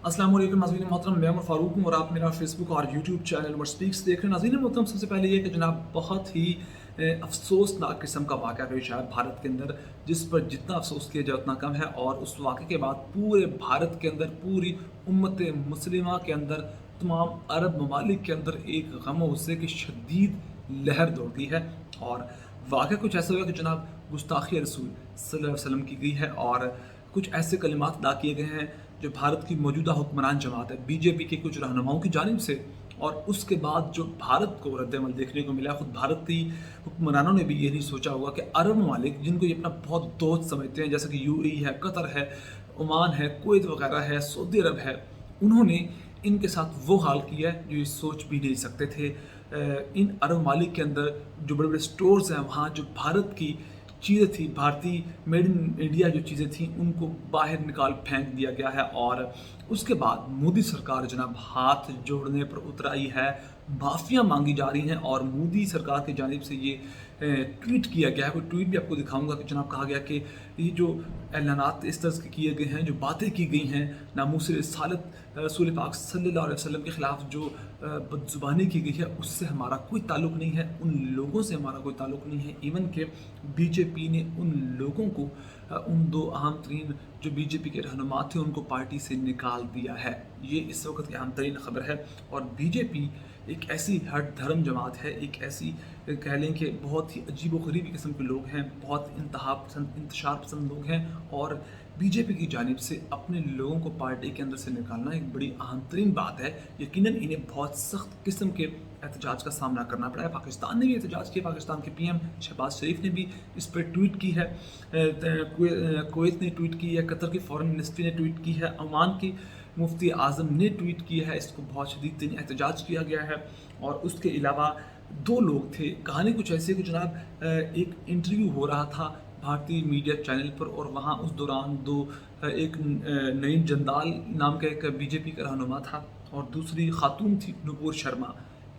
अस्सलाम वालेकुम नाज़रीन मोहतरम, मैं उमर फ़ारूक हूँ और आप मेरा फेसबुक और यूट्यूब चैनल उमर स्पीक्स देख रहे हैं। नाज़रीन मोहतरम, सबसे पहले ये कि जनाब बहुत ही अफ़सोसनाक किस्म का वाक़या पेश आया भारत के अंदर, जिस पर जितना अफ़सोस किया जाए उतना कम है। और उस वाक़े के बाद पूरे भारत के अंदर, पूरी उम्मत मुस्लिमा के अंदर, तमाम अरब ममालिक के अंदर एक गम और गुस्से की शदीद लहर दौड़ गई है। और वाक़या कुछ ऐसा हुआ कि जनाब गुस्ताखी रसूल सल्लल्लाहु अलैहि वसल्लम की गई है और कुछ ऐसे कलिमात अदा किए गए हैं जो भारत की मौजूदा हुक्मरान जमात है बीजेपी के कुछ रहनुमाओं की जानिब से। और उसके बाद जो भारत को रद्दमल देखने को मिला, ख़ुद भारत की हुक्मरानों ने भी ये नहीं सोचा होगा कि अरब ममालिक जिनको ये अपना बहुत दोस्त समझते हैं, जैसे कि यूएई है, कतर है, ओमान है, कुवैत वगैरह है, सऊदी अरब है, उन्होंने इनके साथ वो हाल किया है जो ये सोच भी नहीं सकते थे। इन अरब ममालिक के अंदर जो बड़े बड़े स्टोर्स हैं, वहाँ जो भारत की चीज़ें थी, भारतीय मेड इन इंडिया जो चीज़ें थी, उनको बाहर निकाल फेंक दिया गया है। और उसके बाद मोदी सरकार जनाब हाथ जोड़ने पर उतर आई है, माफ़ियाँ मांगी जा रही हैं। और मोदी सरकार की जानिब से ये ट्वीट किया गया है, वो ट्वीट भी आपको दिखाऊंगा कि जनाब कहा गया कि ये जो ऐलानात इस तरह के किए गए हैं, जो बातें की गई हैं, नामूस रिसालत रसूल पाक सल्लल्लाहु अलैहि वसल्लम के ख़िलाफ़ जो बदज़ुबानी की गई है, उससे हमारा कोई ताल्लुक़ नहीं है, उन लोगों से हमारा कोई ताल्लुक़ नहीं है। इवन के बीजेपी ने उन लोगों को, उन दो अहम तरीन जो बीजेपी के रहनुमा थे, उनको पार्टी से निकाल दिया है। ये इस वक्त की अहम तरीन ख़बर है। और बीजेपी एक ऐसी हट धर्म जमात है, एक ऐसी कह लें कि बहुत ही अजीब व गरीब किस्म के लोग हैं, बहुत इंतहा पसंद, इंतशार पसंद लोग हैं। और बीजेपी की जानिब से अपने लोगों को पार्टी के अंदर से निकालना एक बड़ी अहम तरीन बात है। यकीनन इन्हें बहुत सख्त किस्म के एहतजाज का सामना करना पड़ा है। पाकिस्तान ने भी एहतजाज किया, पाकिस्तान के पीएम शहबाज शरीफ ने भी इस पर ट्वीट की है, कुवैत ने ट्वीट की है, कतर की फॉरेन मिनिस्ट्री ने ट्वीट की है, ओमान की मुफ्ती आज़म ने ट्वीट किया है। इसको बहुत शदीद एहतजाज किया गया है। और उसके अलावा दो लोग थे, कहानी कुछ ऐसी कि जनाब एक इंटरव्यू हो रहा था भारतीय मीडिया चैनल पर, और वहाँ उस दौरान एक नईम जंदाल नाम का एक बीजेपी का रहनुमा था और दूसरी खातून थी नुपुर शर्मा।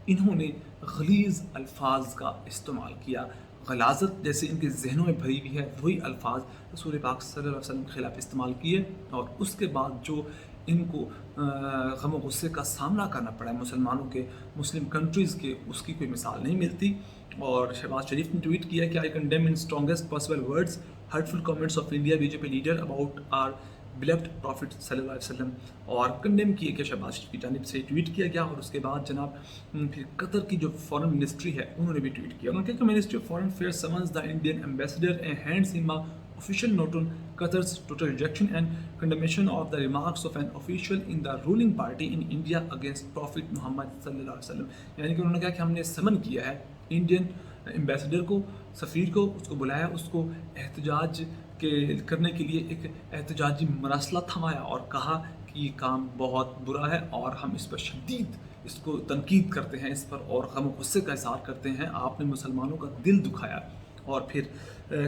इन्होंने गलीज़ अल्फाज का इस्तेमाल किया, गलाजत जैसे इनके जहनों में भरी हुई है, वही अल्फाज रसूल पाक सल्लल्लाहु अलैहि वसल्लम के ख़िलाफ़ इस्तेमाल किए। और उसके बाद जो इनको गम और गुस्से का सामना करना पड़ा है मुसलमानों के, मुस्लिम कंट्रीज़ के, उसकी कोई मिसाल नहीं मिलती। और शहबाज शरीफ ने ट्वीट किया कि I condemn in strongest possible words hurtful comments of India BJP leader about our beloved prophet सल्लल्लाहु अलैहि वसल्लम। और कंडेम किए कि शहबाज शरीफ की जानिब से ट्वीट किया गया। और उसके बाद जनाब फिर कतर की जो फॉरेन मिनिस्ट्री है, उन्होंने भी ट्वीट किया। उन्होंने कहा कि ministry of foreign affairs summons the Indian ambassador and hands him a official note on Qatar's total rejection and condemnation of the remarks of an official in the ruling party in India against Prophet Muhammad sallallahu alaihi wasallam। यानी कि उन्होंने कहा कि हमने समन किया है Indian ambassador को, सफ़ीर को, उसको बुलाया, उसको एहतजाज के करने के लिए एक एहतजाजी मरासला थमाया और कहा कि ये काम बहुत बुरा है और हम इस पर शदीद इसको तनकीद करते हैं, इस पर और गम गुस्से का इज़हार करते हैं, आपने मुसलमानों का दिल दुखाया। और फिर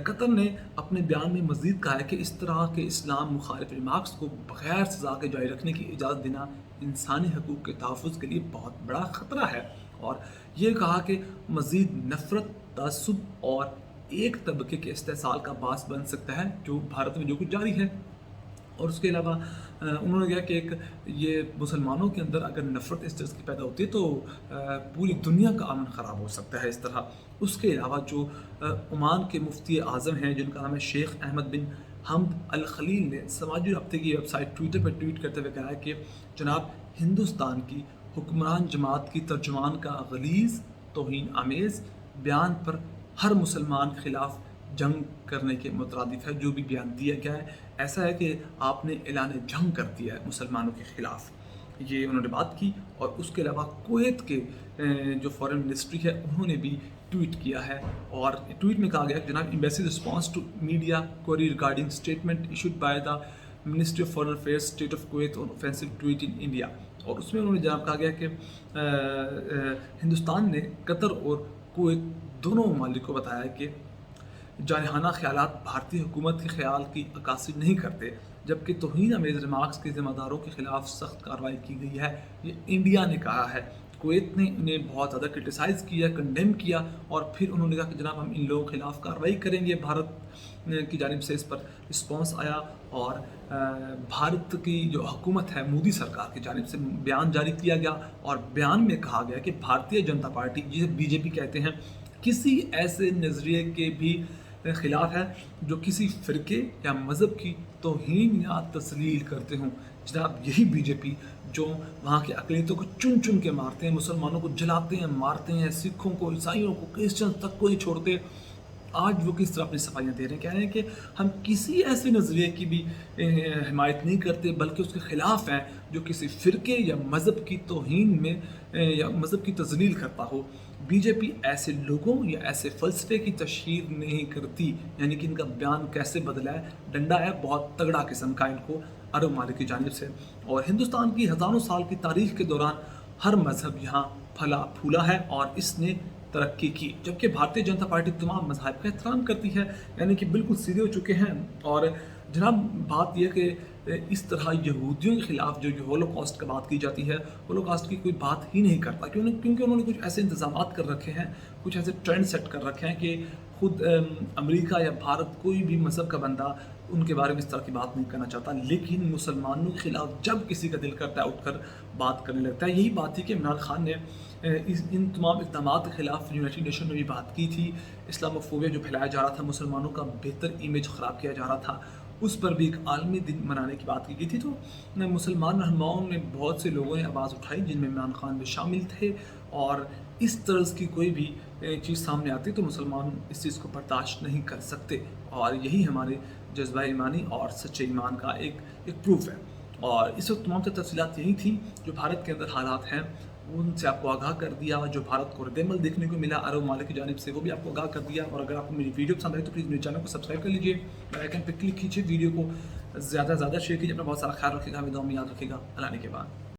कतर ने अपने बयान में मज़ीद कहा है कि इस तरह के इस्लाम मुखालिफ रिमार्क्स को बग़ैर सज़ा के जारी रखने की इजाज़त देना इंसानी हकूक़ के तहफ़्फ़ुज़ के लिए बहुत बड़ा ख़तरा है। और ये कहा कि मज़ीद नफ़रत, तअस्सुब और एक तबके के इस्तेहसाल का बास बन सकता है जो भारत में जो कुछ जारी है। और उसके अलावा उन्होंने कहा कि एक ये मुसलमानों के अंदर अगर नफ़रत इस तरह की पैदा होती है तो पूरी दुनिया का अमन ख़राब हो सकता है इस तरह। उसके अलावा जो ओमान के मुफ्ती आज़म हैं, जिनका नाम है शेख अहमद बिन हमद अल खलील, ने समाजी रब्ते की वेबसाइट ट्विटर पर ट्वीट करते हुए कहा है कि जनाब हिंदुस्तान की हुक्मरान जमात की तर्जुमान का गलीज़ तौहीन आमेज़ बयान पर हर मुसलमान के ख़िलाफ़ जंग करने के मुतरादिफ है। जो भी बयान दिया गया है ऐसा है कि आपने ऐलान जंग कर दिया है मुसलमानों के ख़िलाफ़, ये उन्होंने बात की। और उसके अलावा कुवैत के जो फॉरेन मिनिस्ट्री है, उन्होंने भी ट्वीट किया है। और ट्वीट में कहा गया कि जनाब embassy response to media query regarding statement issued by the ministry of foreign affairs state of Kuwait on offensive tweet in India. और उसमें उन्होंने जनाब कहा गया कि हिंदुस्तान ने कतर और कुवैत दोनों ममालिक को बताया कि जारहाना ख़यालात भारतीय हुकूमत के ख़याल की अक्कासी नहीं करते। جبکہ توہین آمیز ریمارکس کے ذمہ داروں کے خلاف سخت کارروائی کی گئی ہے، یہ انڈیا نے کہا ہے۔ کویت نے انہیں بہت زیادہ کرٹیسائز کیا، کنڈیم کیا، اور پھر انہوں نے کہا کہ جناب ہم ان لوگوں کے خلاف کارروائی کریں گے۔ بھارت کی جانب سے اس پر رسپانس آیا اور بھارت کی جو حکومت ہے مودی سرکار کی جانب سے بیان جاری کیا گیا، اور بیان میں کہا گیا کہ بھارتیہ جنتا پارٹی جسے بی جے پی کہتے ہیں کسی ایسے نظریے کے بھی خلاف ہے جو کسی فرقے یا مذہب کی توہین یا تذلیل کرتے ہوں۔ جناب یہی بی جے پی جو وہاں کے اقلیتوں کو چن چن کے مارتے ہیں، مسلمانوں کو جلاتے ہیں، مارتے ہیں، سکھوں کو، عیسائیوں کو، کرسچن تک کو نہیں چھوڑتے، آج وہ کس طرح اپنی صفائیاں دے رہے ہیں، کہہ رہے ہیں کہ ہم کسی ایسے نظریے کی بھی حمایت نہیں کرتے بلکہ اس کے خلاف ہیں جو کسی فرقے یا مذہب کی توہین میں یا مذہب کی تذلیل کرتا ہو۔ بی جے پی ایسے لوگوں یا ایسے فلسفے کی تشہیر نہیں کرتی، یعنی کہ ان کا بیان کیسے بدلا ہے، ڈنڈا ہے بہت تگڑا قسم کا ان کو عرب ممالک کی جانب سے۔ اور ہندوستان کی ہزاروں سال کی تاریخ کے دوران ہر مذہب یہاں پھلا پھولا ہے اور اس نے ترقی کی، جبکہ بھارتیہ جنتا پارٹی تمام مذاہب کا احترام کرتی ہے، یعنی کہ بالکل سیدھے ہو چکے ہیں۔ اور جناب بات یہ کہ اس طرح یہودیوں کے خلاف جو ہولوکاسٹ کا بات کی جاتی ہے، ہولوکاسٹ کی کوئی بات ہی نہیں کرتا، کیونکہ انہوں نے کچھ ایسے انتظامات کر رکھے ہیں، کچھ ایسے ٹرینڈ سیٹ کر رکھے ہیں کہ خود امریکہ یا بھارت کوئی بھی مذہب کا بندہ ان کے بارے میں اس طرح کی بات نہیں کرنا چاہتا، لیکن مسلمانوں کے خلاف جب کسی کا دل کرتا ہے اٹھ کر بات کرنے لگتا ہے۔ یہی بات تھی کہ عمران خان نے ان تمام اقدامات کے خلاف یونائٹڈ نیشن میں بھی بات کی تھی۔ اسلاموفوبیا جو پھیلایا جا رہا تھا، مسلمانوں کا بہتر امیج خراب کیا جا رہا تھا، اس پر بھی ایک عالمی دن منانے کی بات کی گئی تھی۔ تو مسلمان رہنماؤں نے بہت سے لوگوں نے آواز اٹھائی جن میں عمران خان بھی شامل تھے، اور اس طرز کی کوئی بھی چیز سامنے آتی تو مسلمان اس چیز کو برداشت نہیں کر سکتے، اور یہی ہمارے جذبہ ایمانی اور سچے ایمان کا ایک پروف ہے۔ اور اس وقت تمام تفصیلات یہی تھیں جو بھارت کے اندر حالات ہیں ان سے آپ کو آگاہ کر دیا، جو بھارت کو رد عمل دیکھنے کو ملا عرب ممالک کی جانب سے وہ بھی آپ کو آگاہ کر دیا۔ اور اگر آپ کو میری ویڈیو پسند آئی تو پلیز میرے چینل کو سبسکرائب کر لیجیے، بیل آئیکن پہ کلک کیجیے، ویڈیو کو زیادہ سے زیادہ شیئر کیجیے، اپنا بہت سارا خیال رکھیے گا، ہمیں دعا میں یاد رکھیے گا۔ اللہ نے کے بعد